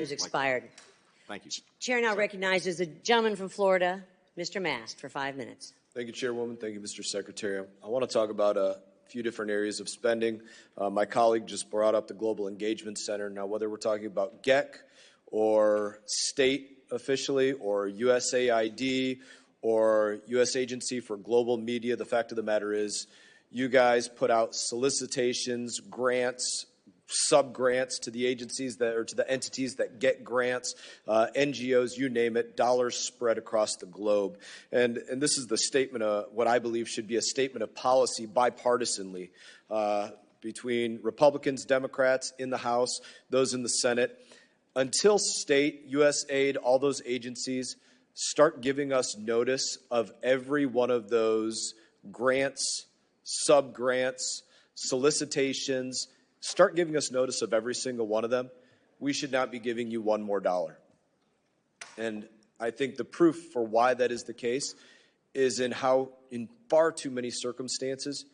Has expired. Thank you. Chair now recognizes the gentleman from Florida, Mr. Mast, for 5 minutes. Thank you, Chairwoman. Thank you, Mr. Secretary. I want to talk about a few different areas of spending. My colleague just brought up the Global Engagement Center. Now, whether we're talking about GEC or state officially or USAID or U.S. Agency for Global Media, the fact of the matter is you guys put out solicitations, grants, sub-grants to the agencies that, or to the entities that get grants, NGOs, you name it, dollars spread across the globe. And this is the statement of what I believe should be a statement of policy bipartisanly between Republicans, Democrats in the House, those in the Senate. Until state, USAID, all those agencies start giving us notice of every one of those grants, sub-grants, solicitations, start giving us notice of every single one of them, we should not be giving you one more dollar. And I think the proof for why that is the case is in how, in far too many circumstances,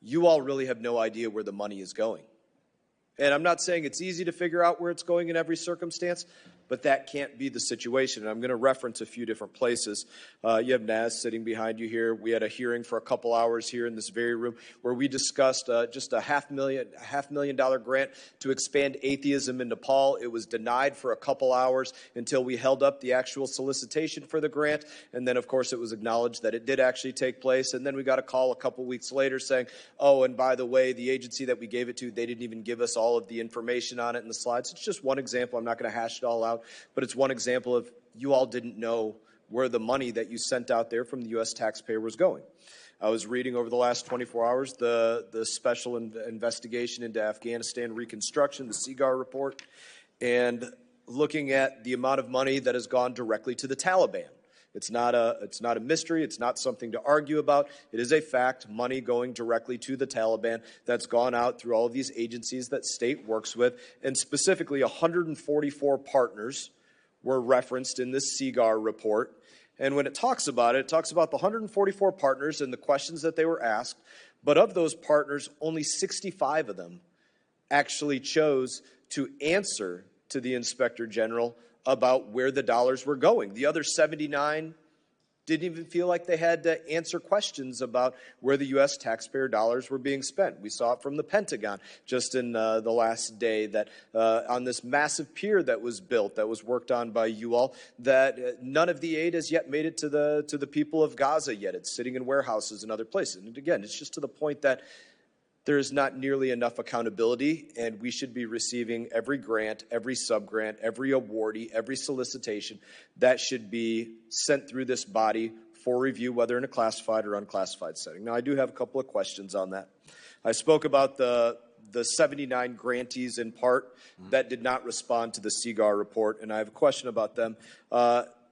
you all really have no idea where the money is going. And I'm not saying it's easy to figure out where it's going in every circumstance, but that can't be the situation. And I'm going to reference a few different places. You have Naz sitting behind you here. We had a hearing for a couple hours here in this very room where we discussed just a $500,000 grant to expand atheism in Nepal. It was denied for a couple hours until we held up the actual solicitation for the grant. And then, of course, it was acknowledged that it did actually take place. And then we got a call a couple weeks later saying, oh, and by the way, the agency that we gave it to, they didn't even give us all of the information on it in the slides. It's just one example. I'm not going to hash it all out. But it's one example of you all didn't know where the money that you sent out there from the U.S. taxpayer was going. I was reading over the last 24 hours the special investigation into Afghanistan reconstruction, the CIGAR report, and looking at the amount of money that has gone directly to the Taliban. It's not a mystery. It's not something to argue about. It is a fact, money going directly to the Taliban that's gone out through all of these agencies that state works with, and specifically 144 partners were referenced in this CIGAR report. And when it talks about the 144 partners and the questions that they were asked, but of those partners, only 65 of them actually chose to answer to the Inspector General about where the dollars were going. The other 79 didn't even feel like they had to answer questions about where the U.S. taxpayer dollars were being spent. We saw it from the Pentagon just in the last day that on this massive pier that was built, that was worked on by you all, that none of the aid has yet made it to the people of Gaza yet. It's sitting in warehouses and other places. And again, it's just to the point that there is not nearly enough accountability, and we should be receiving every grant, every sub-grant, every awardee, every solicitation that should be sent through this body for review, whether in a classified or unclassified setting. Now, I do have a couple of questions on that. I spoke about the 79 grantees in part that did not respond to the CIGAR report, and I have a question about them.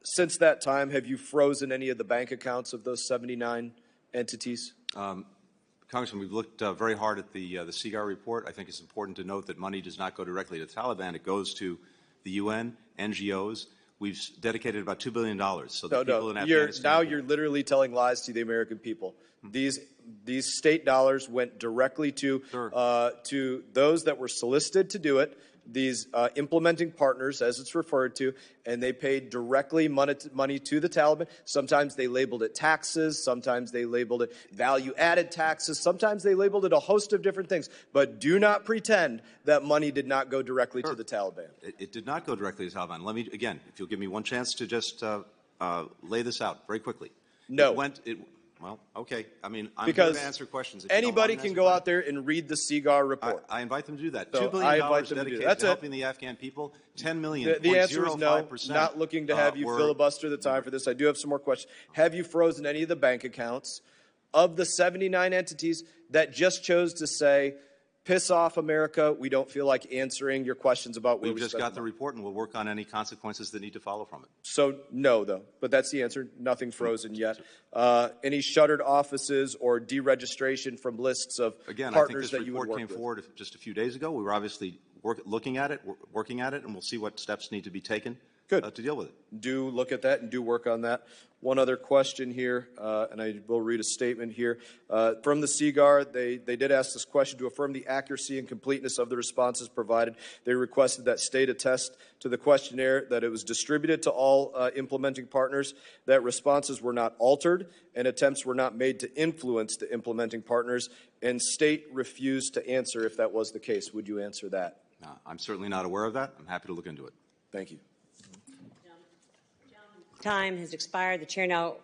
Since that time, have you frozen any of the bank accounts of those 79 entities? Congressman, we've looked very hard at the CIGAR report. I think it's important to note that money does not go directly to the Taliban. It goes to the UN, NGOs. We've dedicated about $2 billion. So the people in Afghanistan. Now you're literally telling lies to the American people. These state dollars went directly to those that were solicited to do it, these implementing partners, as it's referred to, and they paid directly money to the Taliban. Sometimes they labeled it taxes. Sometimes they labeled it value-added taxes. Sometimes they labeled it a host of different things. But do not pretend that money did not go directly to the Taliban. It did not go directly to the Taliban. Let me, again, if you'll give me one chance to just lay this out very quickly. No. Well, okay. I mean, I'm because here to answer questions. Anybody can go out there and read the CIGAR report. I invite them to do that. So $2 billion dedicated to helping the Afghan people. $10 million. The answer is no. Not looking to have you filibuster the time for this. I do have some more questions. Have you frozen any of the bank accounts of the 79 entities that just chose to say, piss off, America, we don't feel like answering your questions about where we've just got the report, and we'll work on any consequences that need to follow from it. So no, though, but that's the answer. Nothing frozen yet. Any shuttered offices or deregistration from lists of partners that you would work with? Again, I think this report came forward just a few days ago. We were obviously looking at it, working at it, and we'll see what steps need to be taken Good. to deal with it. Do look at that and do work on that. One other question here, and I will read a statement here. From the CGAR, they did ask this question: to affirm the accuracy and completeness of the responses provided, they requested that state attest to the questionnaire that it was distributed to all implementing partners, that responses were not altered, and attempts were not made to influence the implementing partners, and state refused to answer if that was the case. Would you answer that? I'm certainly not aware of that. I'm happy to look into it. Thank you. Time has expired. The chair now